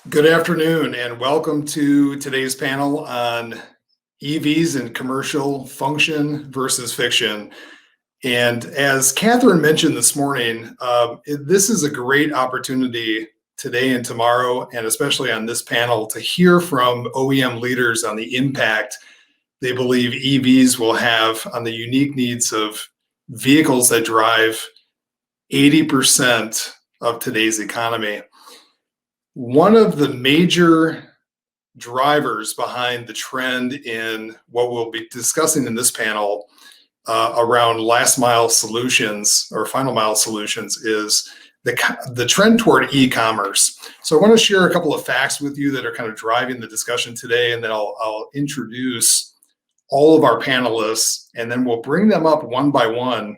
Good afternoon and welcome to today's panel on EVs and commercial function versus fiction. And as Catherine mentioned this morning, this is a great opportunity today and tomorrow, and especially on this panel, to hear from OEM leaders on the impact they believe EVs will have on the unique needs of vehicles that drive 80% of today's economy. One of the major drivers behind the trend in what we'll be discussing in this panel around last mile solutions or final mile solutions is the trend toward e-commerce. So I want to share a couple of facts with you that are kind of driving the discussion today, and then I'll introduce all of our panelists, and then we'll bring them up one by one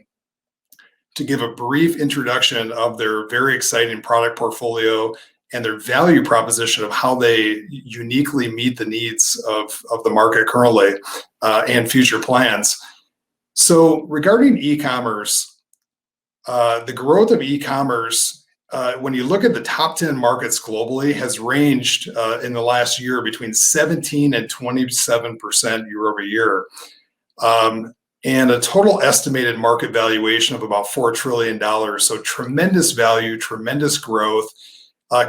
to give a brief introduction of their very exciting product portfolio and their value proposition of how they uniquely meet the needs of the market currently and future plans. So regarding e-commerce, the growth of e-commerce, when you look at the top 10 markets globally, has ranged in the last year between 17 and 27% year over year. And a total estimated market valuation of about $4 trillion. So tremendous value, tremendous growth.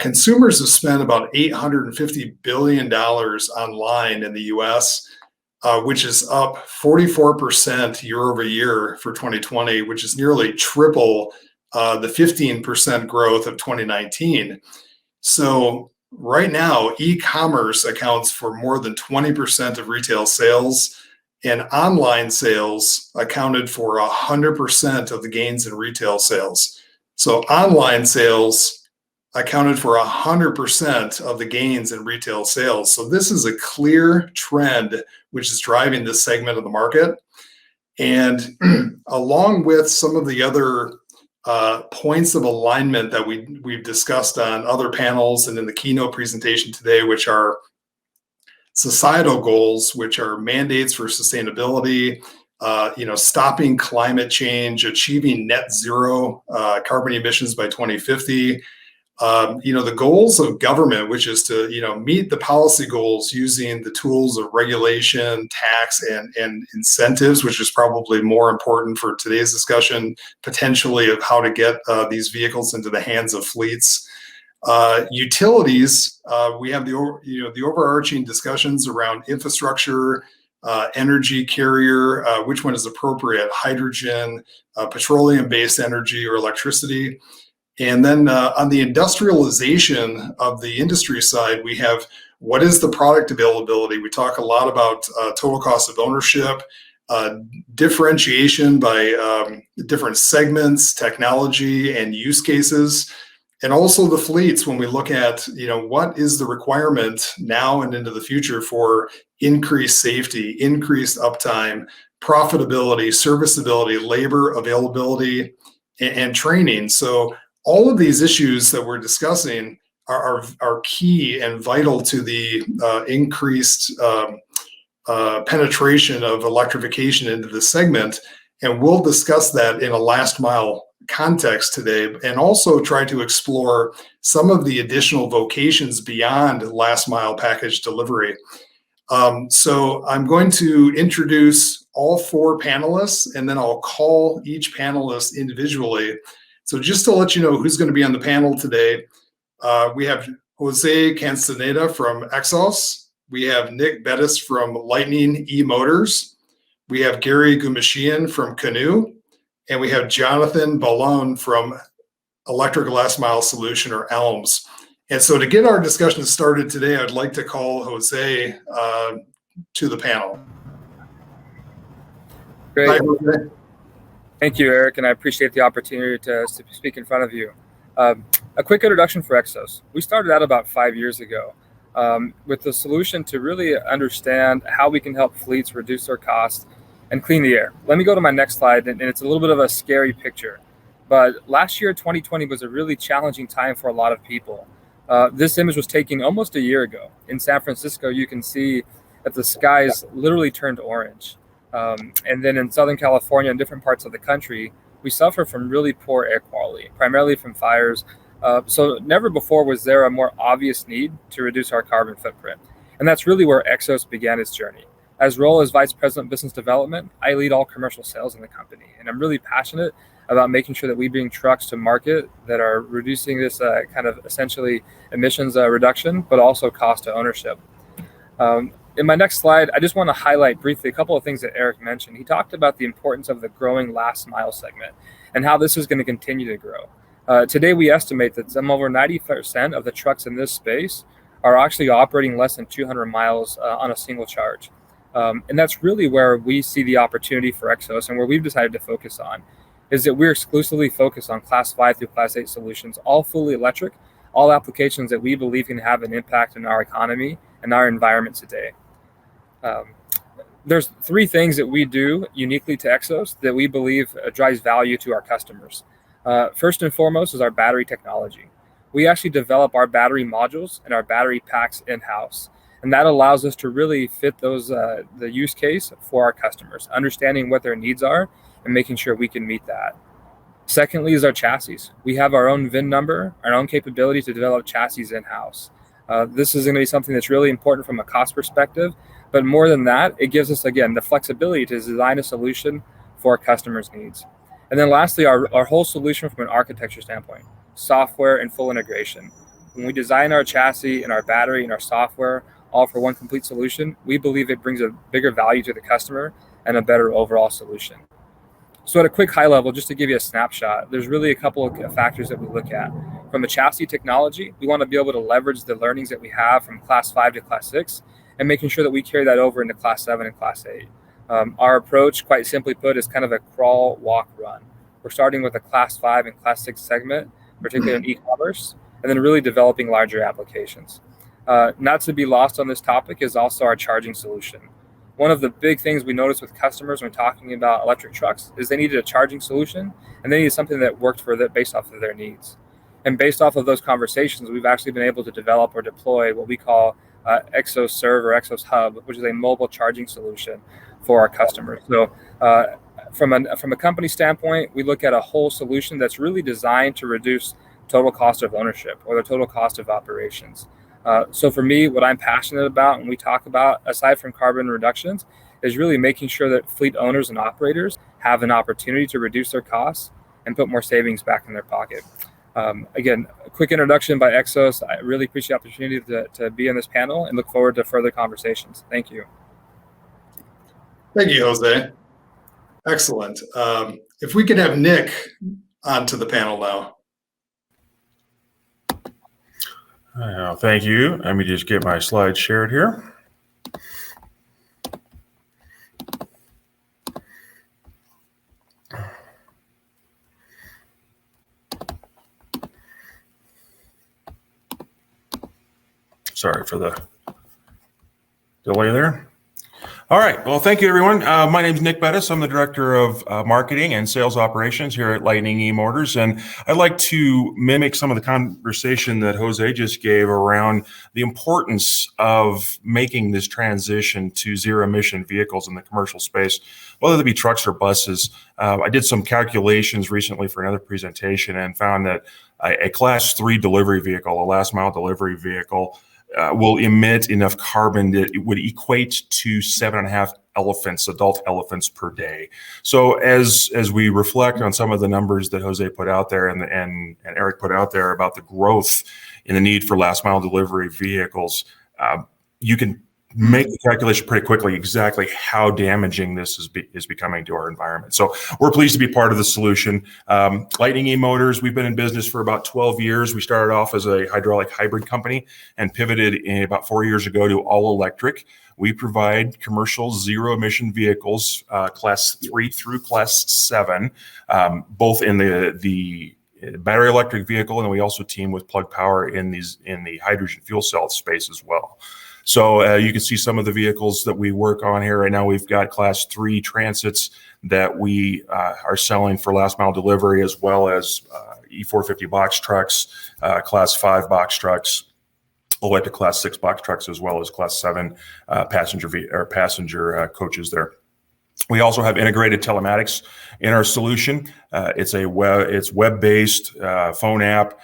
Consumers have spent about $850 billion online in the US, which is up 44% year over year for 2020, which is nearly triple the 15% growth of 2019. So right now, e-commerce accounts for more than 20% of retail sales, and online sales accounted for 100% of the gains in retail sales. So online sales accounted for 100% of the gains in retail sales. So this is a clear trend which is driving this segment of the market. And along with some of the other points of alignment that we've discussed on other panels and in the keynote presentation today, which are societal goals, which are mandates for sustainability, stopping climate change, achieving net zero carbon emissions by 2050. The goals of government, which is to, meet the policy goals using the tools of regulation, tax, and incentives, which is probably more important for today's discussion, potentially of how to get these vehicles into the hands of fleets. Utilities, we have the overarching discussions around infrastructure, energy carrier, which one is appropriate, hydrogen, petroleum-based energy, or electricity. And then on the industrialization of the industry side, we have what is the product availability. We talk a lot about total cost of ownership, differentiation by different segments, technology, and use cases, and also the fleets. When we look at what is the requirement now and into the future for increased safety, increased uptime, profitability, serviceability, labor availability, and training. So all of these issues that we're discussing are key and vital to the increased penetration of electrification into this segment. And we'll discuss that in a last mile context today, and also try to explore some of the additional vocations beyond last mile package delivery. So I'm going to introduce all four panelists, and then I'll call each panelist individually. So just to let you know who's going to be on the panel today, we have Jose Castaneda from Exos. We have Nick Bettis from Lightning eMotors. We have Gary Gumushian from Canoo. And we have Jonathan Ballon from Electric Last Mile Solution, or ELMS. And so to get our discussion started today, I'd like to call Jose to the panel. Great. Hi, Jose. Thank you, Eric, and I appreciate the opportunity to speak in front of you. A quick introduction for Exos. We started out about 5 years ago with the solution to really understand how we can help fleets reduce their costs and clean the air. Let me go to my next slide, and it's a little bit of a scary picture. But last year, 2020, was a really challenging time for a lot of people. This image was taken almost a year ago. In San Francisco, you can see that the skies literally turned orange. And then in Southern California and different parts of the country, we suffer from really poor air quality, primarily from fires, So never before was there a more obvious need to reduce our carbon footprint. And that's really where Exos began its journey. As role as Vice President of Business Development, I lead all commercial sales in the company. And I'm really passionate about making sure that we bring trucks to market that are reducing this kind of essentially emissions reduction, but also cost to ownership. In my next slide, I just want to highlight briefly a couple of things that Eric mentioned. He talked about the importance of the growing last mile segment and how this is going to continue to grow. Today, we estimate that some over 90% of the trucks in this space are actually operating less than 200 miles on a single charge. And that's really where we see the opportunity for Exos, and where we've decided to focus on is that we're exclusively focused on Class 5 through Class 8 solutions, all fully electric, all applications that we believe can have an impact in our economy and our environment today. There's three things that we do uniquely to Exos that we believe drives value to our customers. First and foremost is our battery technology. We actually develop our battery modules and our battery packs in-house. And that allows us to really fit those the use case for our customers, understanding what their needs are and making sure we can meet that. Secondly is our chassis. We have our own VIN number, our own capability to develop chassis in-house. This is going to be something that's really important from a cost perspective, but more than that, it gives us, again, the flexibility to design a solution for our customers' needs. And then lastly, our whole solution from an architecture standpoint, software and full integration. When we design our chassis and our battery and our software all for one complete solution, we believe it brings a bigger value to the customer and a better overall solution. So at a quick high level, just to give you a snapshot, there's really a couple of factors that we look at. From a chassis technology, we want to be able to leverage the learnings that we have from Class 5 to Class 6 and making sure that we carry that over into Class 7 and Class 8. Our approach, quite simply put, is kind of a crawl, walk, run. We're starting with a Class 5 and Class 6 segment, particularly in e-commerce, and then really developing larger applications. Not to be lost on this topic is also our charging solution. One of the big things we noticed with customers when talking about electric trucks is they needed a charging solution, and they needed something that worked for them based off of their needs. And based off of those conversations, we've actually been able to develop or deploy what we call Exos Serve or Exos Hub, which is a mobile charging solution for our customers. So from a company standpoint, we look at a whole solution that's really designed to reduce total cost of ownership or the total cost of operations. So for me, what I'm passionate about when we talk about, aside from carbon reductions, is really making sure that fleet owners and operators have an opportunity to reduce their costs and put more savings back in their pocket. Again, a quick introduction by Exos. I really appreciate the opportunity to be on this panel and look forward to further conversations. Thank you. Thank you, Jose. Excellent. If we could have Nick onto the panel now. Thank you. Let me just get my slides shared here. Sorry for the delay there. All right. Well, thank you, everyone. My name is Nick Bettis. I'm the Director of Marketing and Sales Operations here at Lightning eMotors. And I'd like to mimic some of the conversation that Jose just gave around the importance of making this transition to zero-emission vehicles in the commercial space, whether they be trucks or buses. I did some calculations recently for another presentation and found that a Class 3 delivery vehicle, a last-mile delivery vehicle, will emit enough carbon that it would equate to 7.5 elephants, adult elephants per day. So as we reflect on some of the numbers that Jose put out there and Eric put out there about the growth in the need for last mile delivery vehicles, you can make the calculation pretty quickly exactly how damaging this is becoming to our environment. So we're pleased to be part of the solution. Lightning eMotors, we've been in business for about 12 years. We started off as a hydraulic hybrid company and pivoted about 4 years ago to all electric. We provide commercial zero emission vehicles, class 3 through class 7, both in the battery electric vehicle, and we also team with Plug Power in the hydrogen fuel cell space as well. So you can see some of the vehicles that we work on here right now. We've got class 3 transits that we are selling for last mile delivery, as well as E450 box trucks, class 5 box trucks, all the way to class 6 box trucks, as well as class 7 passenger coaches there. We also have integrated telematics in our solution. It's web-based phone app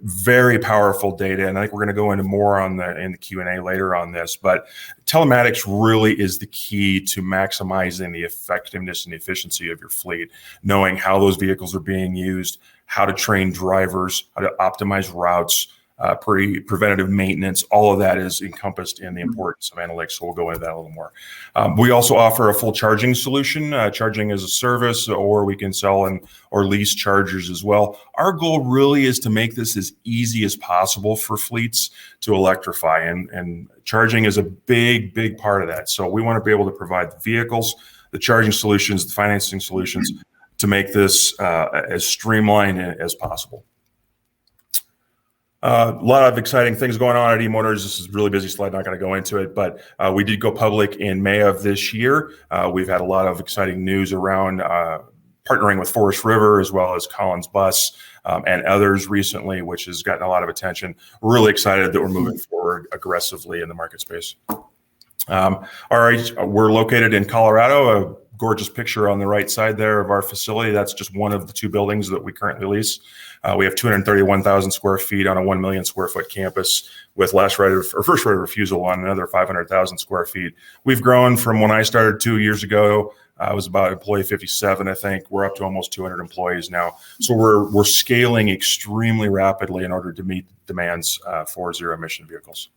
Very powerful data, and I think we're going to go into more in the Q&A later on this. But telematics really is the key to maximizing the effectiveness and the efficiency of your fleet, knowing how those vehicles are being used, how to train drivers, how to optimize routes, preventative maintenance. All of that is encompassed in the importance of analytics. So we'll go into that a little more. We also offer a full charging solution, charging as a service, or we can sell or lease chargers as well. Our goal really is to make this as easy as possible for fleets to electrify, and charging is a big part of that. So we want to be able to provide the vehicles, the charging solutions, the financing solutions to make this as streamlined as possible. A lot of exciting things going on at eMotors. This is a really busy slide, not going to go into it, but we did go public in May of this year. We've had a lot of exciting news around partnering with Forest River as well as Collins Bus and others recently, which has gotten a lot of attention. We're really excited that we're moving forward aggressively in the market space. All right, we're located in Colorado. A gorgeous picture on the right side there of our facility. That's just one of the 2 buildings that we currently lease. We have 231,000 square feet on a 1 million square foot campus with first right of refusal on another 500,000 square feet. We've grown from when I started 2 years ago. I was about employee 57, I think. We're up to almost 200 employees now. So we're scaling extremely rapidly in order to meet demands for zero emission vehicles.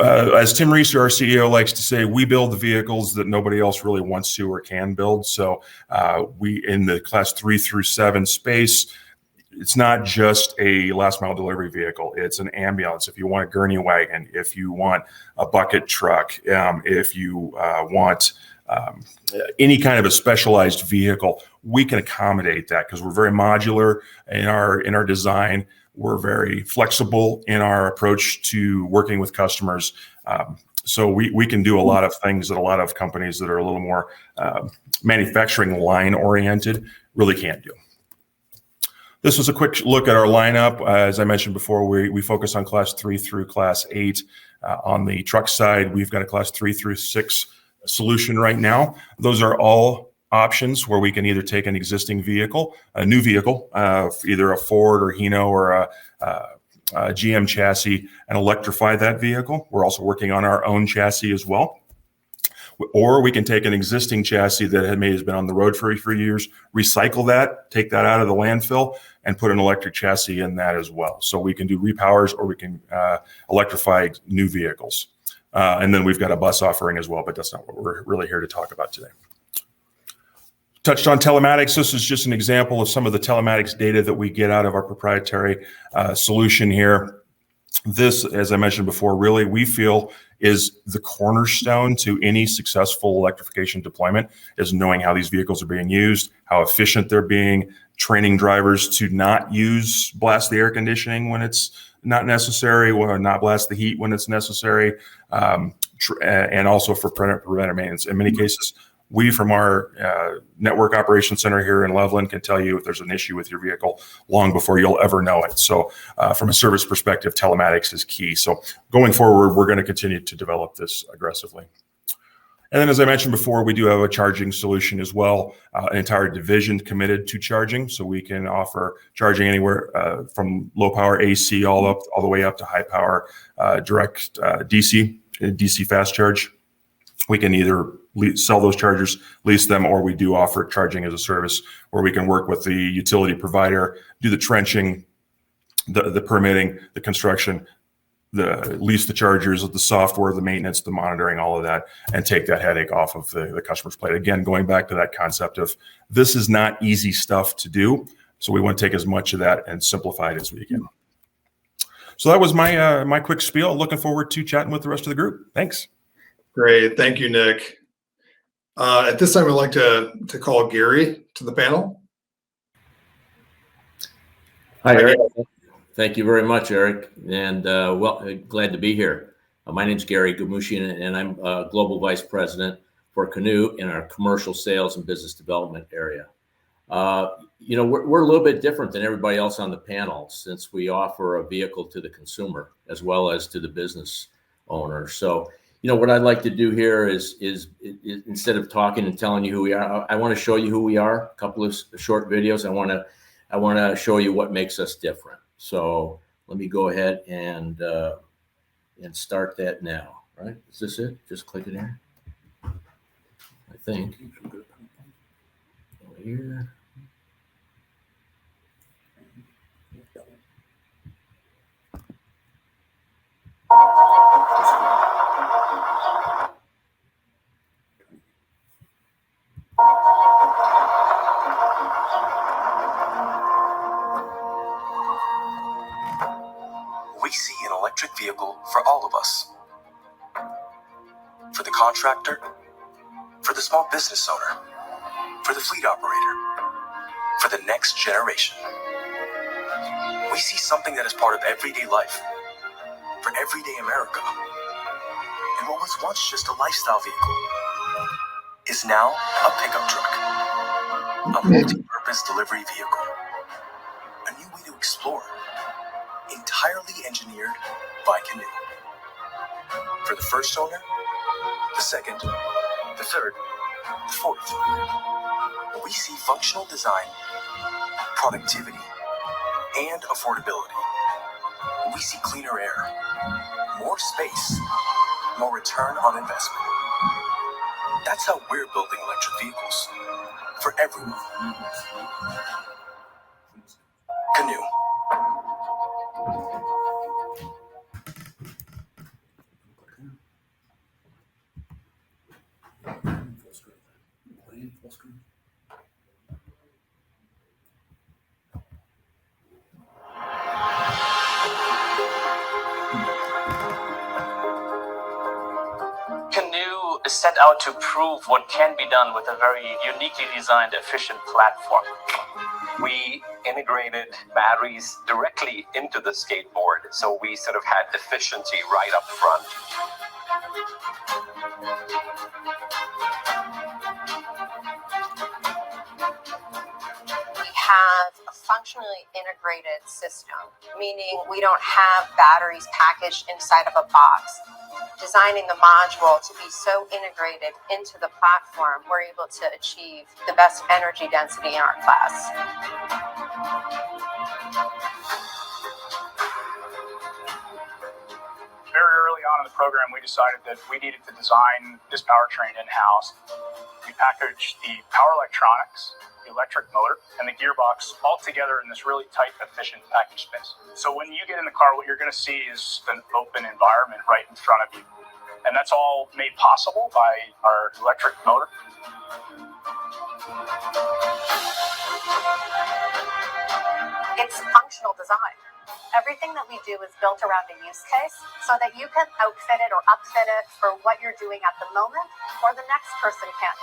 As Tim Reese, our CEO, likes to say, we build the vehicles that nobody else really wants to or can build. So we, in the class 3 through 7 space, it's not just a last mile delivery vehicle. It's an ambulance. If you want a gurney wagon, if you want a bucket truck, if you want any kind of a specialized vehicle, we can accommodate that because we're very modular in our design. We're very flexible in our approach to working with customers. So we can do a lot of things that a lot of companies that are a little more manufacturing line oriented really can't do. This was a quick look at our lineup. As I mentioned before, we focus on class 3 through class 8. On the truck side, we've got a class 3 through 6 solution right now. Those are all options where we can either take an existing vehicle, a new vehicle, either a Ford or Hino or a GM chassis, and electrify that vehicle. We're also working on our own chassis as well. Or we can take an existing chassis that has been on the road for years, recycle that, take that out of the landfill, and put an electric chassis in that as well. So we can do repowers, or we can electrify new vehicles. And then we've got a bus offering as well, but that's not what we're really here to talk about today. Touched on telematics. This is just an example of some of the telematics data that we get out of our proprietary solution here. This, as I mentioned before, really we feel is the cornerstone to any successful electrification deployment, is knowing how these vehicles are being used, how efficient they're being, training drivers to not blast the air conditioning when it's not necessary, or not blast the heat when it's necessary, and also for preventive maintenance. In many cases, we from our network operations center here in Loveland can tell you if there's an issue with your vehicle long before you'll ever know it. So from a service perspective, telematics is key. So going forward, we're going to continue to develop this aggressively. And then, as I mentioned before, we do have a charging solution as well, an entire division committed to charging. So we can offer charging anywhere from low power AC all the way up to high power direct DC fast charge. We can either sell those chargers, lease them, or we do offer charging as a service where we can work with the utility provider, do the trenching, the permitting, the construction, lease the chargers, the software, the maintenance, the monitoring, all of that, and take that headache off of the customer's plate. Again, going back to that concept of this is not easy stuff to do. So we want to take as much of that and simplify it as we can. So that was my quick spiel. Looking forward to chatting with the rest of the group. Thanks. Great. Thank you, Nick. At this time, I'd like to call Gary to the panel. Hi, Eric. Thank you very much, Eric. And glad to be here. My name is Gary Gumushian, and I'm Global Vice President for Canoo in our commercial sales and business development area. We're a little bit different than everybody else on the panel since we offer a vehicle to the consumer as well as to the business owner. So, what I'd like to do here is instead of talking and telling you who we are, I want to show you who we are. A couple of short videos. I want to show you what makes us different. So let me go ahead and start that now. Right? Is this it? Just click it here. I think. Over here. We see an electric vehicle for all of us. For the contractor, for the small business owner, for the fleet operator, for the next generation. We see something that is part of everyday life, for everyday America. And what was once just a lifestyle vehicle is now a pickup truck, a multi-purpose delivery vehicle, a new way to explore, entirely engineered by Canoo. For the first owner, the second, the third, the fourth. We see functional design, productivity, and affordability. We see cleaner air, more space, more return on investment. That's how we're building electric vehicles for everyone. Canoo. Canoo is set out to prove what can be done with a very uniquely designed, efficient platform. We integrated batteries directly into the skateboard, so we sort of had efficiency right up front. We have a functionally integrated system, meaning we don't have batteries packaged inside of a box. Designing the module to be so integrated into the platform, we're able to achieve the best energy density in our class. Very early on in the program, we decided that we needed to design this powertrain in-house. We packaged the power electronics, the electric motor, and the gearbox all together in this really tight, efficient package space. So when you get in the car, what you're going to see is an open environment right in front of you. And that's all made possible by our electric motor. It's functional design. Everything that we do is built around a use case so that you can outfit it or upfit it for what you're doing at the moment or the next person can.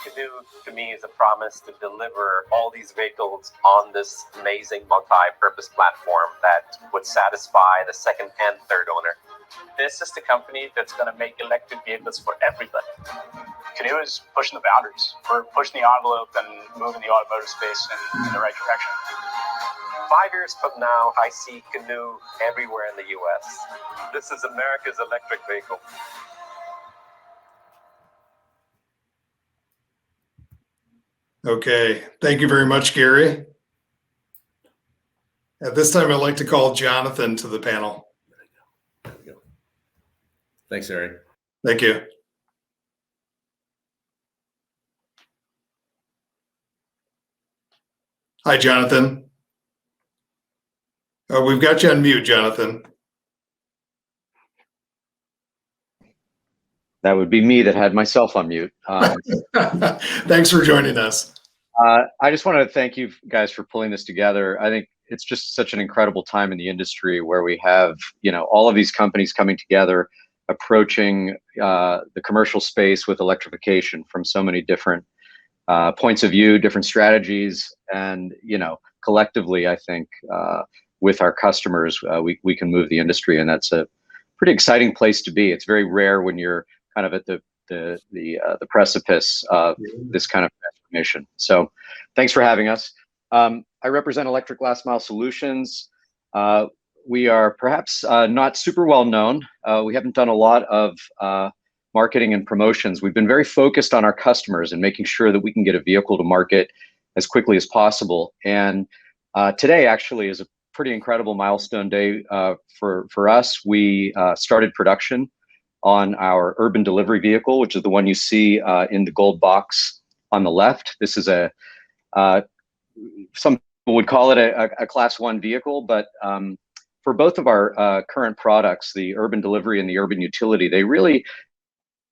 Canoo, to me, is a promise to deliver all these vehicles on this amazing multi-purpose platform that would satisfy the second and third owner. This is the company that's going to make electric vehicles for everybody. Canoo is pushing the boundaries. We're pushing the envelope and moving the automotive space in the right direction. 5 years from now, I see Canoo everywhere in the U.S. This is America's electric vehicle. Okay, thank you very much, Gary. At this time, I'd like to call Jonathan to the panel. There we go. Thanks, Eric. Thank you. Hi, Jonathan. We've got you on mute, Jonathan. That would be me that had myself on mute. Thanks for joining us. I just want to thank you guys for pulling this together. I think it's just such an incredible time in the industry where we have, all of these companies coming together, approaching the commercial space with electrification from so many different points of view, different strategies, and collectively, I think with our customers, we can move the industry, and that's a pretty exciting place to be. It's very rare when you're kind of at the precipice of this kind of transformation. So thanks for having us. I represent Electric Last Mile Solutions. We are perhaps not super well known. We haven't done a lot of marketing and promotions. We've been very focused on our customers and making sure that we can get a vehicle to market as quickly as possible. And today actually is a pretty incredible milestone day for us. We started production on our urban delivery vehicle, which is the one you see in the gold box on the left. This is some people would call it a Class 1 vehicle, but for both of our current products, the urban delivery and the urban utility, they really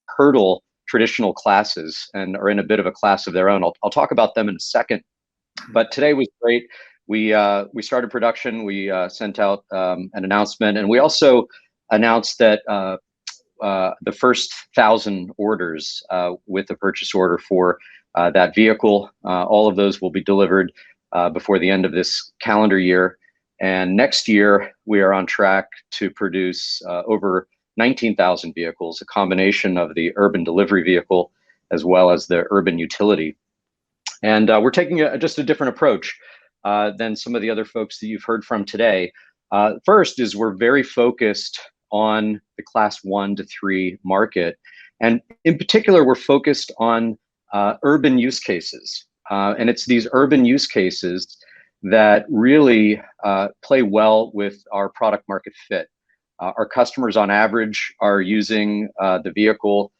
hurdle traditional classes and are in a bit of a class of their own. I'll talk about them in a second, but today was great. We started production. We sent out an announcement, and we also announced that the first 1,000 orders with the purchase order for that vehicle, all of those will be delivered before the end of this calendar year. And next year, we are on track to produce over 19,000 vehicles, a combination of the urban delivery vehicle as well as the urban utility. And we're taking just a different approach than some of the other folks that you've heard from today. First is we're very focused on the Class 1 to 3 market. And in particular, we're focused on urban use cases. And it's these urban use cases that really play well with our product market fit. Our customers on average are using the vehicle,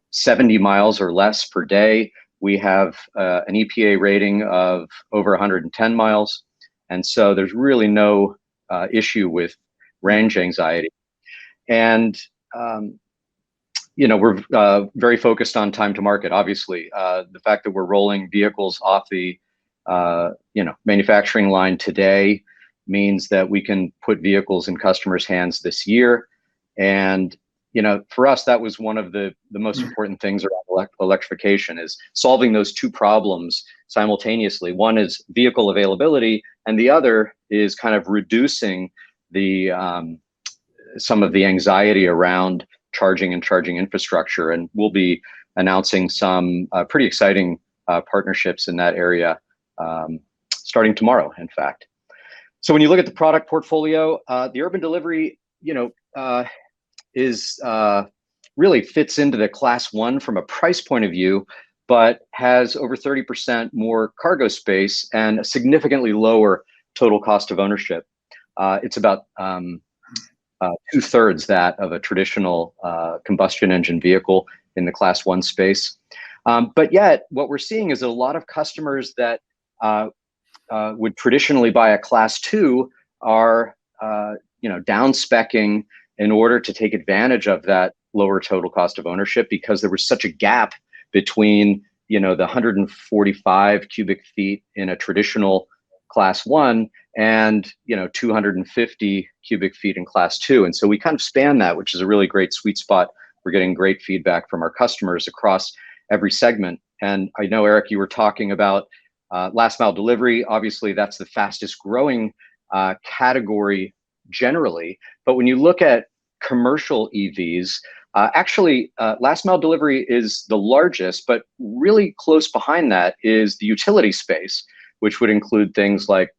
70 miles or less per day. We have an EPA rating of over 110 miles. And so there's really no issue with range anxiety. And, we're very focused on time to market. Obviously, the fact that we're rolling vehicles off the manufacturing line today means that we can put vehicles in customers' hands this year. And, for us, that was one of the most important things around electrification, is solving those two problems simultaneously. One is vehicle availability, and the other is kind of reducing some of the anxiety around charging and charging infrastructure. And we'll be announcing some pretty exciting partnerships in that area starting tomorrow, in fact. So when you look at the product portfolio, the urban delivery, is really fits into the Class 1 from a price point of view, but has over 30% more cargo space and a significantly lower total cost of ownership. It's about 2/3 that of a traditional combustion engine vehicle in the Class 1 space. But yet, what we're seeing is a lot of customers that would traditionally buy a Class 2 are down-speccing in order to take advantage of that lower total cost of ownership, because there was such a gap between the 145 cubic feet in a traditional Class 1 and 250 cubic feet in Class 2. And so we kind of span that, which is a really great sweet spot. We're getting great feedback from our customers across every segment. And I know, Eric, you were talking about last mile delivery. Obviously, that's the fastest growing category generally. But when you look at commercial EVs, actually, last mile delivery is the largest, but really close behind that is the utility space, which would include things like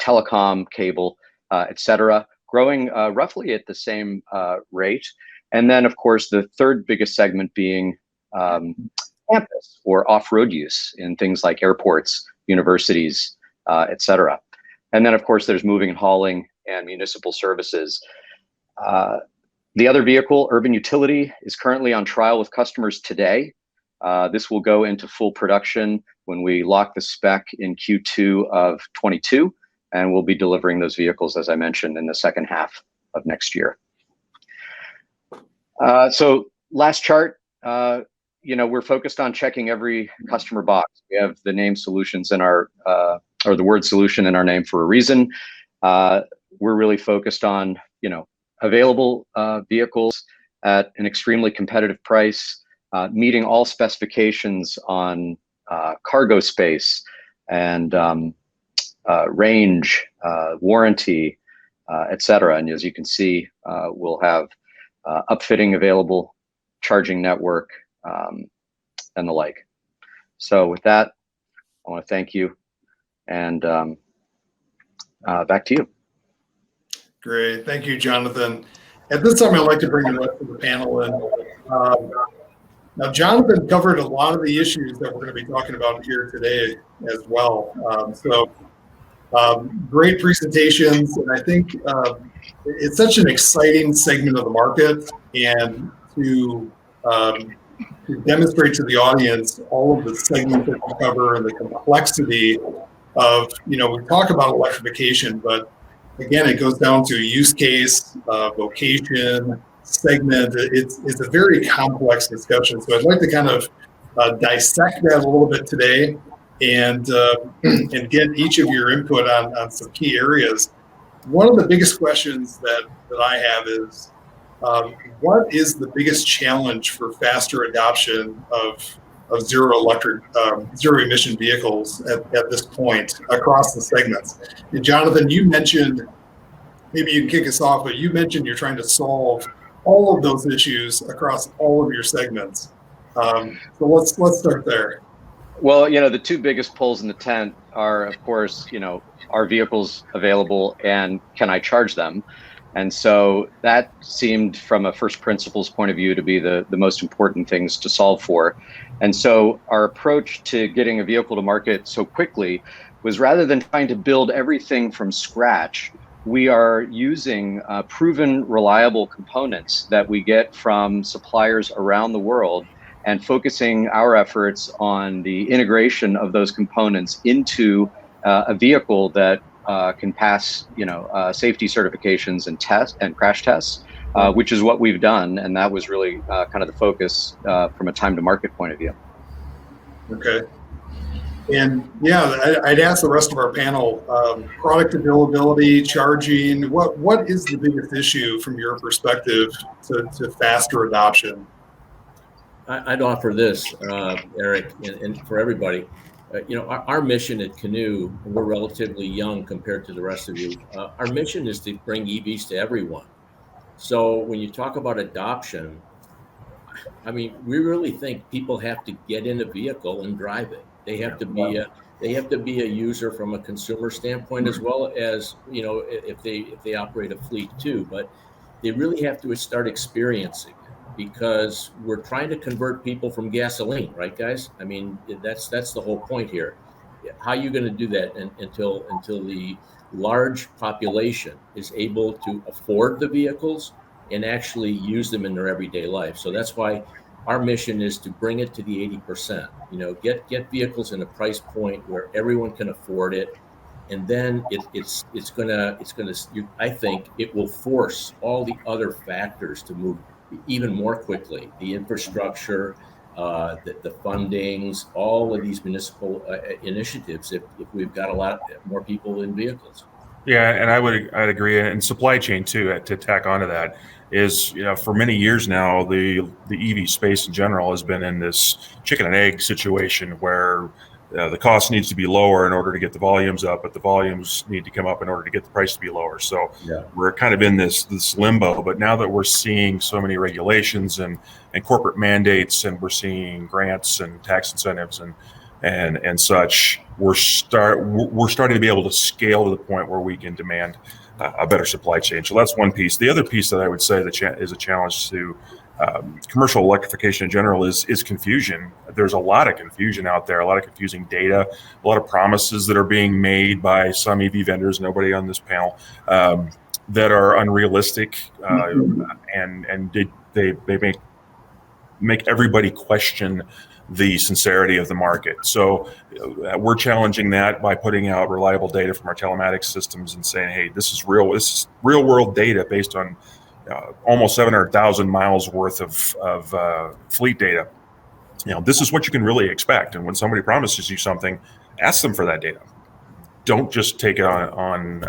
telecom, cable, et cetera, growing roughly at the same rate. And then, of course, the third biggest segment being campus or off-road use in things like airports, universities, et cetera. And then, of course, there's moving and hauling and municipal services. The other vehicle, urban utility, is currently on trial with customers today. This will go into full production when we lock the spec in Q2 of 22, and we'll be delivering those vehicles, as I mentioned, in the second half of next year. So last chart, we're focused on checking every customer box. We have the name solutions in our, or the word solution in our name for a reason. We're really focused on, available vehicles at an extremely competitive price, meeting all specifications on cargo space and range, warranty, et cetera. And as you can see, we'll have upfitting available, charging network, and the like. So with that, I want to thank you, and back to you. Great. Thank you, Jonathan. At this time, I'd like to bring the rest of the panel in. Now, Jonathan covered a lot of the issues that we're going to be talking about here today as well. So Great presentations, and I think it's such an exciting segment of the market, and to demonstrate to the audience all of the segments that we cover and the complexity of, we talk about electrification, but again, it goes down to use case, vocation, segment. It's a very complex discussion. So I'd like to kind of dissect that a little bit today and get each of your input on some key areas. One of the biggest questions that I have is, what is the biggest challenge for faster adoption of zero emission vehicles at this point across the segments? And Jonathan, you mentioned, maybe you can kick us off, but you mentioned you're trying to solve all of those issues across all of your segments. So let's start there. Well, the two biggest poles in the tent are, of course, are vehicles available and can I charge them? And so that seemed, from a first principles point of view, to be the most important things to solve for. And so our approach to getting a vehicle to market so quickly was, rather than trying to build everything from scratch, we are using proven, reliable components that we get from suppliers around the world and focusing our efforts on the integration of those components into a vehicle that can pass, safety certifications and tests and crash tests, which is what we've done, and that was really kind of the focus from a time to market point of view. Okay, and yeah, I'd ask the rest of our panel: product availability, charging. What is the biggest issue from your perspective to faster adoption? I'd offer this, Eric, and for everybody. Our mission at Canoo, and we're relatively young compared to the rest of you. Our mission is to bring EVs to everyone. So when you talk about adoption, we really think people have to get in a vehicle and drive it. They have to be a user from a consumer standpoint, as well as if they operate a fleet too. But they really have to start experiencing. Because we're trying to convert people from gasoline, right, guys? That's the whole point here. How are you going to do that until the large population is able to afford the vehicles and actually use them in their everyday life? So that's why our mission is to bring it to the 80%. Get vehicles in a price point where everyone can afford it, and then it's gonna. I think it will force all the other factors to move even more quickly. The infrastructure, the fundings, all of these municipal initiatives, if we've got a lot more people in vehicles. Yeah, and I'd agree. And supply chain too, to tack onto that, is for many years now, the EV space in general has been in this chicken and egg situation where the cost needs to be lower in order to get the volumes up, but the volumes need to come up in order to get the price to be lower. So we're kind of in this limbo. But now that we're seeing so many regulations and corporate mandates, and we're seeing grants and tax incentives and such, we're starting to be able to scale to the point where we can demand a better supply chain. So that's one piece. The other piece that I would say that is a challenge to commercial electrification in general is confusion. There's a lot of confusion out there, a lot of confusing data, a lot of promises that are being made by some EV vendors, nobody on this panel, that are unrealistic, and they make everybody question the sincerity of the market. So we're challenging that by putting out reliable data from our telematics systems and saying, hey, this is real world data based on almost 700,000 miles worth of fleet data. This is what you can really expect. And when somebody promises you something, ask them for that data. Don't just take it on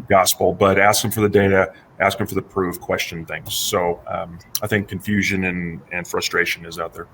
gospel, but ask them for the data, ask them for the proof, question things. So I think confusion and frustration is out there.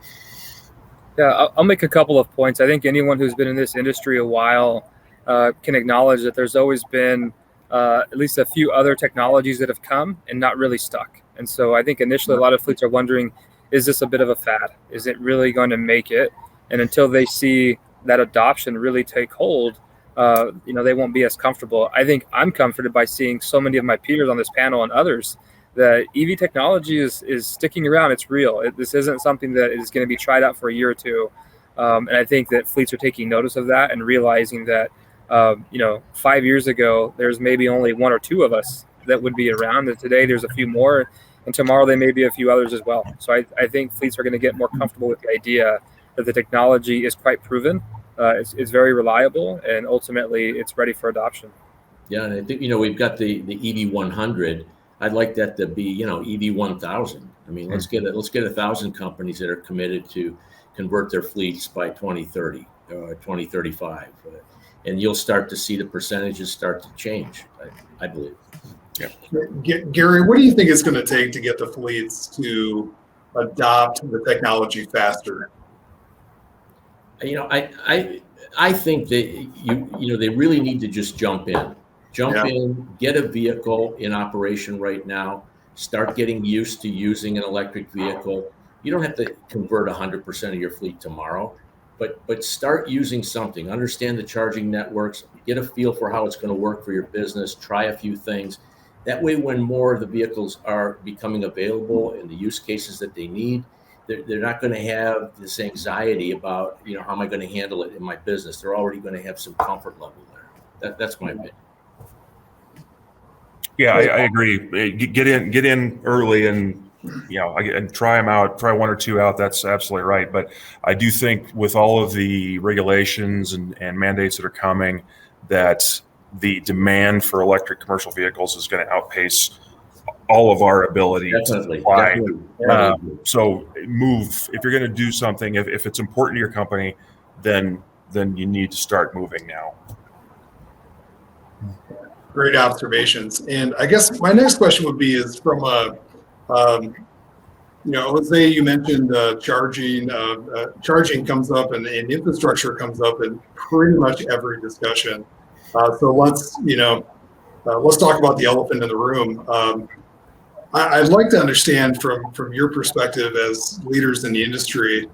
Yeah, I'll make a couple of points. I think anyone who's been in this industry a while can acknowledge that there's always been at least a few other technologies that have come and not really stuck. And so I think initially a lot of fleets are wondering, is this a bit of a fad? Is it really going to make it? And until they see that adoption really take hold, they won't be as comfortable. I think I'm comforted by seeing so many of my peers on this panel and others that EV technology is sticking around. It's real. This isn't something that is going to be tried out for a year or two. And I think that fleets are taking notice of that and realizing that, 5 years ago, there's maybe only one or two of us that would be around. And today there's a few more, and tomorrow there may be a few others as well. So I think fleets are going to get more comfortable with the idea that the technology is quite proven. It's very reliable, and ultimately it's ready for adoption. Yeah, and I think, we've got the EV 100. I'd like that to be, EV 1000. I mean, let's get 1,000 companies that are committed to convert their fleets by 2030 or 2035. And you'll start to see the percentages start to change, I believe. Yeah. Gary, what do you think it's going to take to get the fleets to adopt the technology faster? I think that they really need to just jump in, get a vehicle in operation right now, start getting used to using an electric vehicle. You don't have to convert 100% of your fleet tomorrow, but start using something, understand the charging networks, get a feel for how it's going to work for your business, try a few things. That way, when more of the vehicles are becoming available and the use cases that they need, they're not going to have this anxiety about, how am I going to handle it in my business? They're already going to have some comfort level there. That's my opinion. Yeah, I agree. Get in early and try them out, try one or two out. That's absolutely right. But I do think with all of the regulations and mandates that are coming, that the demand for electric commercial vehicles is going to outpace all of our ability to supply. So move. If you're going to do something, if it's important to your company, then you need to start moving now. Great observations. And I guess my next question would be is from Jose, you mentioned charging. Charging comes up and infrastructure comes up in pretty much every discussion. So let's talk about the elephant in the room. I'd like to understand from your perspective as leaders in the industry,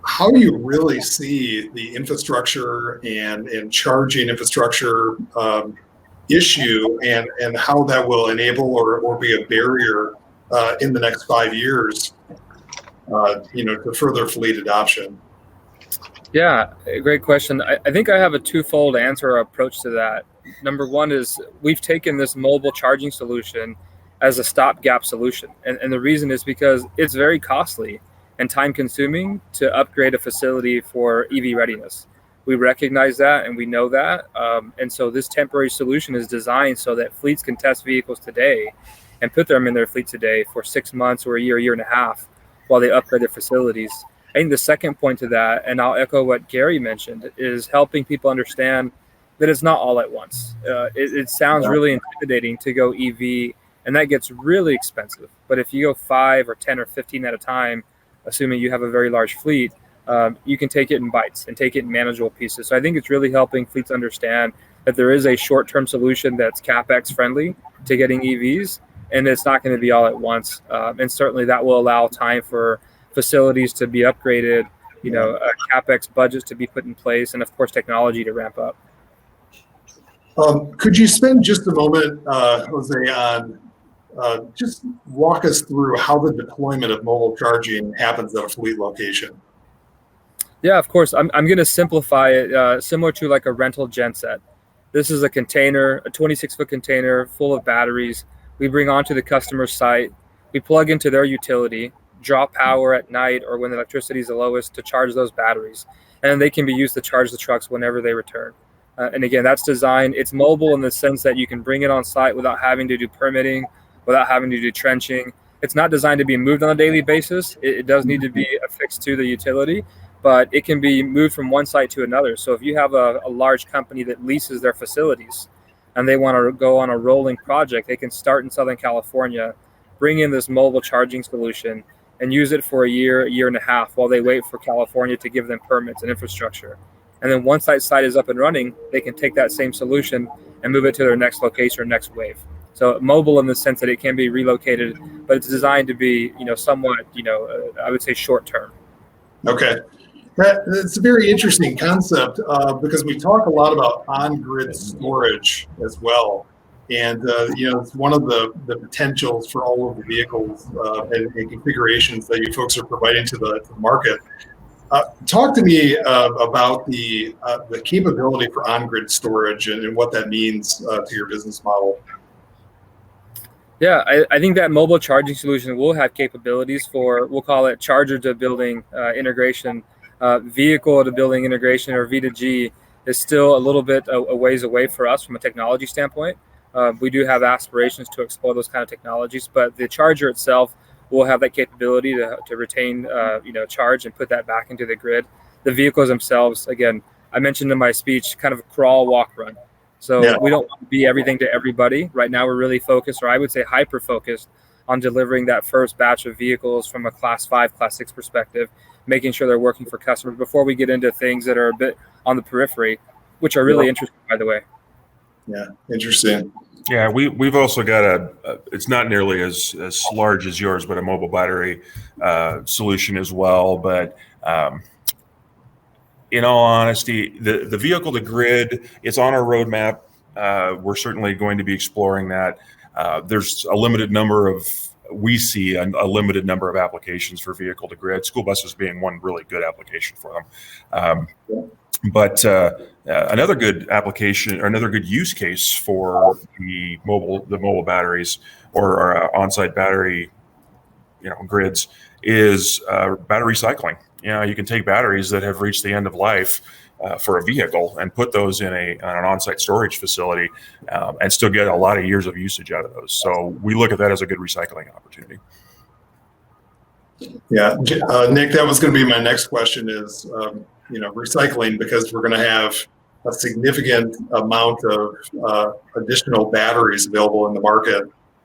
how do you really see the infrastructure and charging infrastructure issue and how that will enable or be a barrier in the next 5 years, to further fleet adoption? Yeah, great question. I think I have a twofold answer or approach to that. Number one is we've taken this mobile charging solution as a stopgap solution. And the reason is because it's very costly and time consuming to upgrade a facility for EV readiness. We recognize that and we know that. And so this temporary solution is designed so that fleets can test vehicles today and put them in their fleet today for 6 months or a year and a half while they upgrade their facilities. I think the second point to that, and I'll echo what Gary mentioned, is helping people understand that it's not all at once. It sounds really intimidating to go EV, and that gets really expensive. But if you go 5 or 10 or 15 at a time, assuming you have a very large fleet, you can take it in bites and take it in manageable pieces. So I think it's really helping fleets understand that there is a short-term solution that's CapEx friendly to getting EVs, and it's not going to be all at once. And certainly that will allow time for facilities to be upgraded, CapEx budgets to be put in place, and of course technology to ramp up. Could you spend just a moment, Jose, on just walk us through how the deployment of mobile charging happens at a fleet location? Yeah, of course. I'm going to simplify it similar to like a rental genset. This is a container, a 26-foot container full of batteries. We bring onto the customer's site. We plug into their utility, draw power at night or when the electricity is the lowest to charge those batteries. And they can be used to charge the trucks whenever they return. And again, that's designed. It's mobile in the sense that you can bring it on site without having to do permitting, without having to do trenching. It's not designed to be moved on a daily basis. It does need to be affixed to the utility, but it can be moved from one site to another. So if you have a large company that leases their facilities and they want to go on a rolling project, they can start in Southern California, bring in this mobile charging solution, and use it for a year and a half while they wait for California to give them permits and infrastructure. And then once that site is up and running, they can take that same solution and move it to their next location or next wave. So mobile in the sense that it can be relocated, but it's designed to be, somewhat, I would say short term. Okay. That's a very interesting concept because we talk a lot about on-grid storage as well. And, it's one of the potentials for all of the vehicles and configurations that you folks are providing to the market. Talk to me about the capability for on-grid storage and what that means to your business model. Yeah, I think that mobile charging solution will have capabilities for, we'll call it charger to building integration, vehicle to building integration, or V2G is still a little bit a ways away for us from a technology standpoint. We do have aspirations to explore those kind of technologies, but the charger itself will have that capability to retain, charge and put that back into the grid. The vehicles themselves, again, I mentioned in my speech, kind of crawl, walk, run. So we don't want to be everything to everybody. Right now, we're really focused, or I would say hyper-focused, on delivering that first batch of vehicles from a Class 5, Class 6 perspective, making sure they're working for customers before we get into things that are a bit on the periphery, which are really interesting, by the way. Yeah, interesting. Yeah, we've also got it's not nearly as large as yours, but a mobile battery solution as well. But in all honesty, the vehicle to grid, it's on our roadmap. We're certainly going to be exploring that. There's a limited number of, we see a limited number of applications for vehicle to grid, school buses being one really good application for them. But another good application, or another good use case for the mobile batteries or on-site battery, grids is battery recycling. You can take batteries that have reached the end of life for a vehicle and put those in an on-site storage facility and still get a lot of years of usage out of those. So we look at that as a good recycling opportunity. Yeah, Nick, that was going to be my next question is, recycling, because we're going to have a significant amount of additional batteries available in the market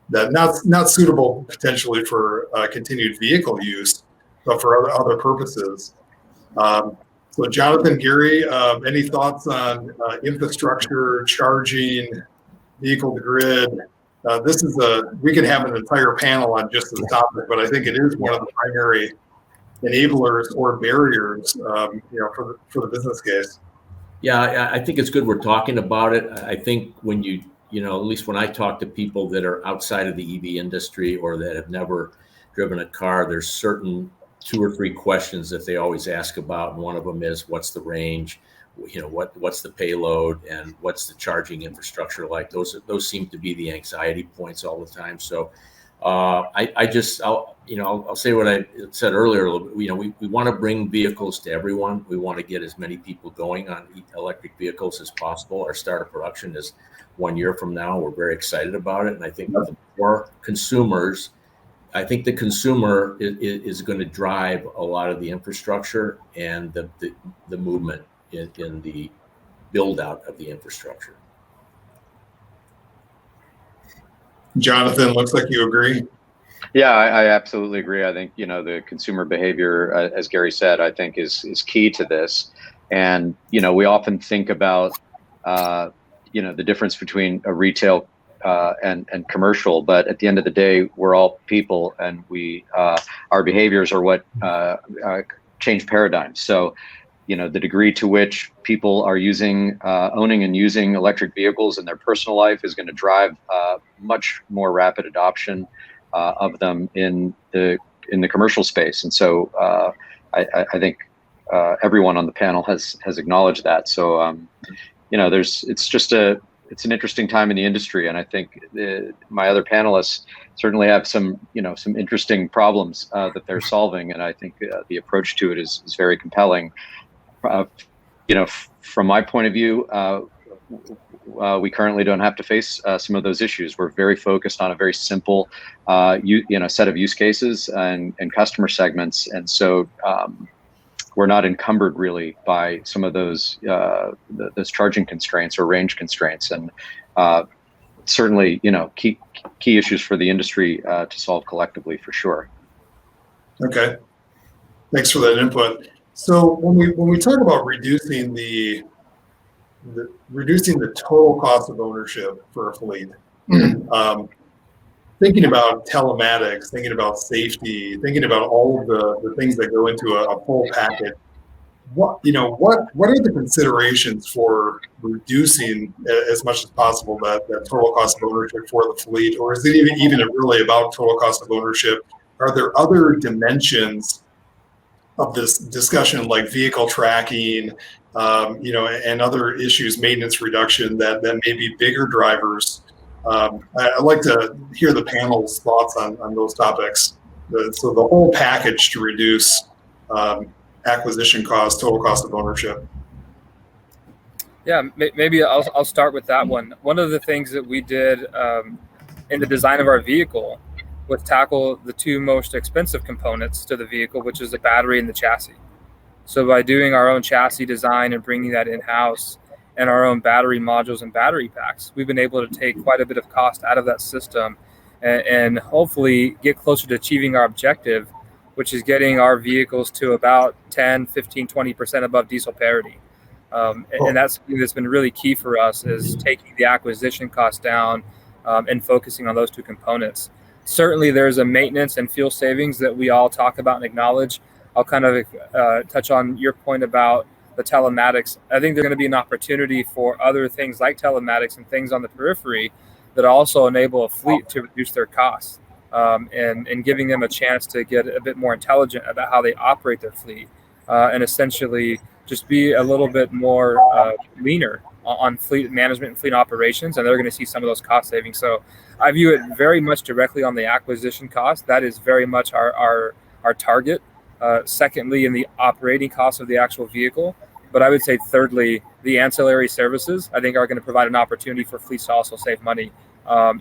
that not suitable potentially for continued vehicle use, but for other purposes. So Jonathan, Gary, any thoughts on infrastructure, charging, vehicle to grid? We could have an entire panel on just this topic, but I think it is one of the primary enablers or barriers, for the business case. Yeah, I think it's good we're talking about it. I think when at least when I talk to people that are outside of the EV industry or that have never driven a car, there's certain 2 or 3 questions that they always ask about. And one of them is, what's the range? What's the payload, and what's the charging infrastructure like? Those seem to be the anxiety points all the time. So I'll say what I said earlier. We want to bring vehicles to everyone. We want to get as many people going on electric vehicles as possible. Our start of production is 1 year from now. We're very excited about it, and I think the more consumers, I think the consumer is going to drive a lot of the infrastructure and the movement in the build out of the infrastructure. Jonathan, looks like you agree. Yeah, I absolutely agree. I think, the consumer behavior, as Gary said, I think is key to this. And, we often think about, the difference between a retail and commercial, but at the end of the day, we're all people, and our behaviors are what change paradigms. So, the degree to which people are owning and using electric vehicles in their personal life is going to drive much more rapid adoption of them in the commercial space. And so I think everyone on the panel has acknowledged that. So it's an interesting time in the industry, and I think my other panelists certainly have some interesting problems that they're solving, and I think the approach to it is very compelling. From my point of view, we currently don't have to face some of those issues. We're very focused on a very simple, set of use cases and customer segments, and so we're not encumbered really by some of those charging constraints or range constraints, and certainly key issues for the industry to solve collectively for sure. Okay, thanks for that input. So when we talk about reducing the total cost of ownership for a fleet, thinking about telematics, thinking about safety, thinking about all of the things that go into a full package, what are the considerations for reducing as much as possible that total cost of ownership for the fleet? Or is it even really about total cost of ownership? Are there other dimensions this discussion, like vehicle tracking, and other issues, maintenance reduction, that may be bigger drivers. I'd like to hear the panel's thoughts on those topics. So the whole package to reduce acquisition cost, total cost of ownership. Yeah, maybe I'll start with that one. One of the things that we did in the design of our vehicle was tackle the two most expensive components to the vehicle, which is the battery and the chassis. So by doing our own chassis design and bringing that in-house and our own battery modules and battery packs, we've been able to take quite a bit of cost out of that system and hopefully get closer to achieving our objective, which is getting our vehicles to about 10, 15, 20% above diesel parity. And that's something that's been really key for us, is taking the acquisition cost down and focusing on those two components. Certainly there's a maintenance and fuel savings that we all talk about and acknowledge. I'll kind of touch on your point about the telematics. I think there's going to be an opportunity for other things like telematics and things on the periphery that also enable a fleet to reduce their costs, and giving them a chance to get a bit more intelligent about how they operate their fleet, and essentially just be a little bit more leaner on fleet management and fleet operations, and they're going to see some of those cost savings. So I view it very much directly on the acquisition cost. That is very much our target. Secondly, in the operating cost of the actual vehicle. But I would say thirdly, the ancillary services, I think, are going to provide an opportunity for fleets to also save money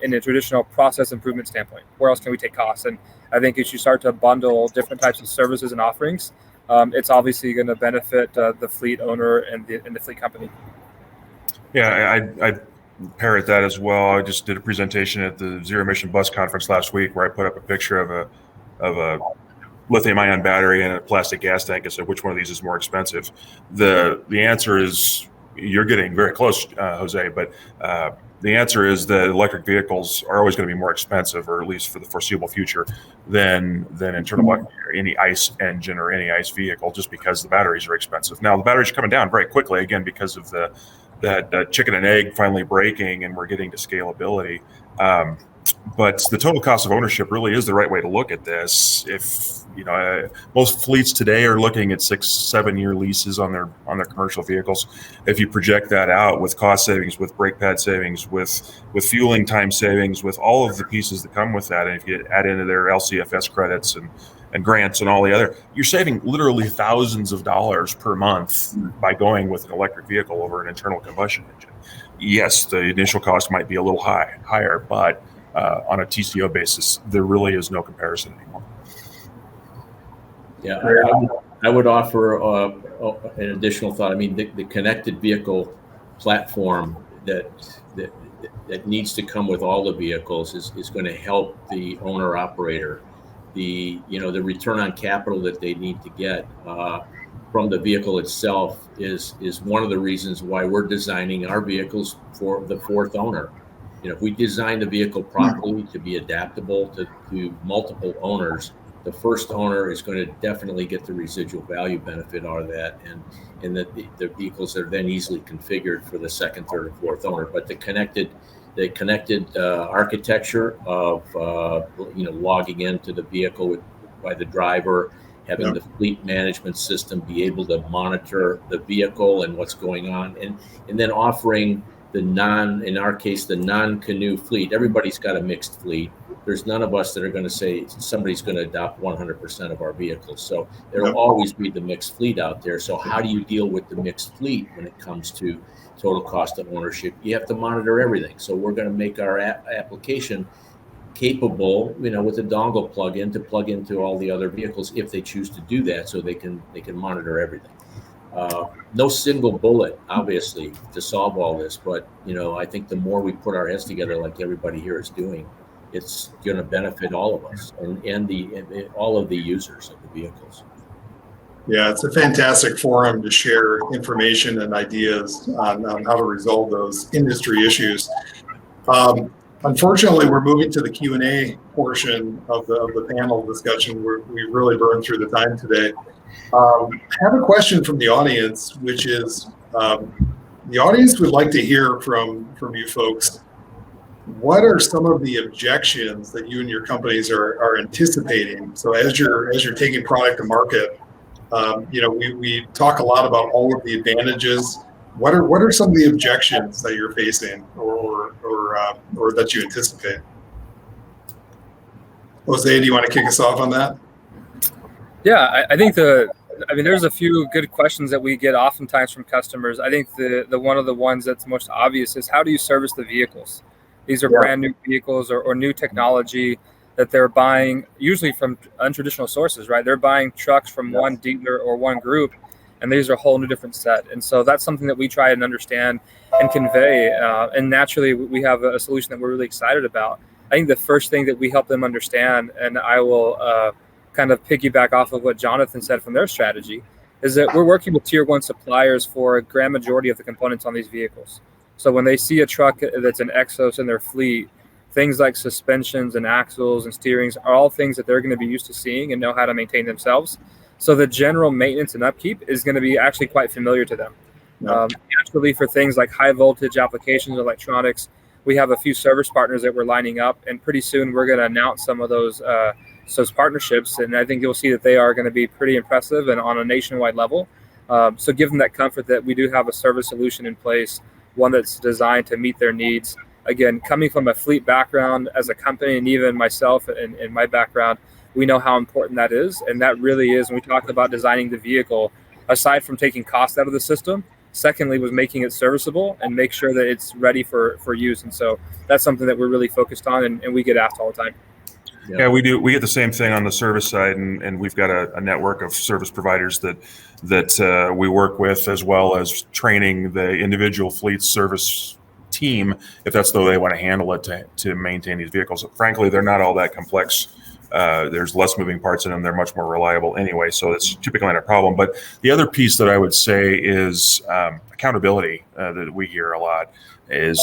in a traditional process improvement standpoint. Where else can we take costs? And I think as you start to bundle different types of services and offerings, it's obviously going to benefit the fleet owner and the fleet company. Yeah, I parrot that as well. I just did a presentation at the Zero Emission Bus Conference last week where I put up a picture of a lithium-ion battery and a plastic gas tank and said, which one of these is more expensive? The answer is, you're getting very close, Jose, but the answer is that electric vehicles are always going to be more expensive, or at least for the foreseeable future, than internal any ICE engine or any ICE vehicle, just because the batteries are expensive. Now, the batteries are coming down very quickly, again, because of that chicken and egg finally breaking, and we're getting to scalability. But the total cost of ownership really is the right way to look at this. If most fleets today are looking at 6-7 year leases on their commercial vehicles. If you project that out with cost savings, with brake pad savings, with fueling time savings, with all of the pieces that come with that, and if you add into their LCFS credits and grants and all the other, you're saving literally thousands of dollars per month by going with an electric vehicle over an internal combustion engine. Yes, the initial cost might be a little higher, but on a TCO basis, there really is no comparison anymore. Yeah, I would offer an additional thought. I mean, the connected vehicle platform that needs to come with all the vehicles is going to help the owner operator. The return on capital that they need to get from the vehicle itself is one of the reasons why we're designing our vehicles for the fourth owner. If we design the vehicle properly to be adaptable to multiple owners, the first owner is going to definitely get the residual value benefit out of that, and that the vehicles are then easily configured for the second, third, and fourth owner. But the connected architecture of logging into the vehicle by the driver, having the fleet management system be able to monitor the vehicle and what's going on, and then offering in our case, the non-Canoo fleet. Everybody's got a mixed fleet. There's none of us that are going to say somebody's going to adopt 100% of our vehicles. So there will always be the mixed fleet out there. So how do you deal with the mixed fleet when it comes to total cost of ownership? You have to monitor everything. So we're going to make our application capable, with a dongle plug-in to plug into all the other vehicles if they choose to do that, so they can monitor everything. No single bullet, obviously, to solve all this, but I think the more we put our heads together, like everybody here is doing, it's going to benefit all of us and all of the users of the vehicles. Yeah, it's a fantastic forum to share information and ideas on how to resolve those industry issues. Unfortunately, we're moving to the Q&A portion of the panel discussion. We've really burned through the time today. I have a question from the audience, which is the audience would like to hear from you folks. What are some of the objections that you and your companies are anticipating? So as you're taking product to market, We talk a lot about all of the advantages. What are some of the objections that you're facing, or that you anticipate? Jose, do you want to kick us off on that? Yeah, I think there's a few good questions that we get oftentimes from customers. I think the one of the ones that's most obvious is, how do you service the vehicles? These are brand new vehicles or new technology that they're buying, usually from untraditional sources, right? They're buying trucks from one dealer or one group, and these are a whole new different set. And so that's something that we try and understand and convey. And naturally, we have a solution that we're really excited about. I think the first thing that we help them understand, and I will kind of piggyback off of what Jonathan said from their strategy, is that we're working with tier 1 suppliers for a grand majority of the components on these vehicles. So when they see a truck that's an Exos in their fleet, things like suspensions and axles and steerings are all things that they're going to be used to seeing and know how to maintain themselves. So the general maintenance and upkeep is going to be actually quite familiar to them. Naturally, for things like high voltage applications, electronics, we have a few service partners that we're lining up, and pretty soon we're going to announce some of those partnerships, and I think you'll see that they are going to be pretty impressive and on a nationwide level. So give them that comfort that we do have a service solution in place, one that's designed to meet their needs. Again, coming from a fleet background as a company, and even myself and my background, we know how important that is. And that really is, when we talk about designing the vehicle, aside from taking cost out of the system, secondly was making it serviceable and make sure that it's ready for use. And so that's something that we're really focused on, and we get asked all the time. Yeah, we do. We get the same thing on the service side, and we've got a network of service providers that we work with, as well as training the individual fleet service team, if that's the way they want to handle it, to maintain these vehicles. Frankly, they're not all that complex. There's less moving parts in them. They're much more reliable anyway, so it's typically not a problem. But the other piece that I would say is accountability that we hear a lot is,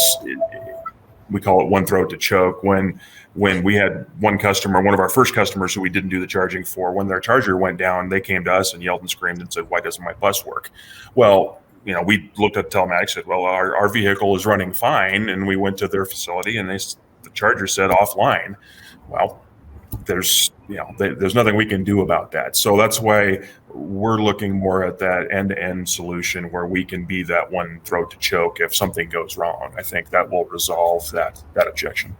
we call it one throat to choke. When we had one customer, one of our first customers who we didn't do the charging for, when their charger went down, they came to us and yelled and screamed and said, "Why doesn't my bus work?" Well, we looked at Telematics, said, "Well, our vehicle is running fine," and we went to their facility and the charger said offline. Well, there's nothing we can do about that. So that's why we're looking more at that end-to-end solution where we can be that one throat to choke if something goes wrong. I think that will resolve that objection.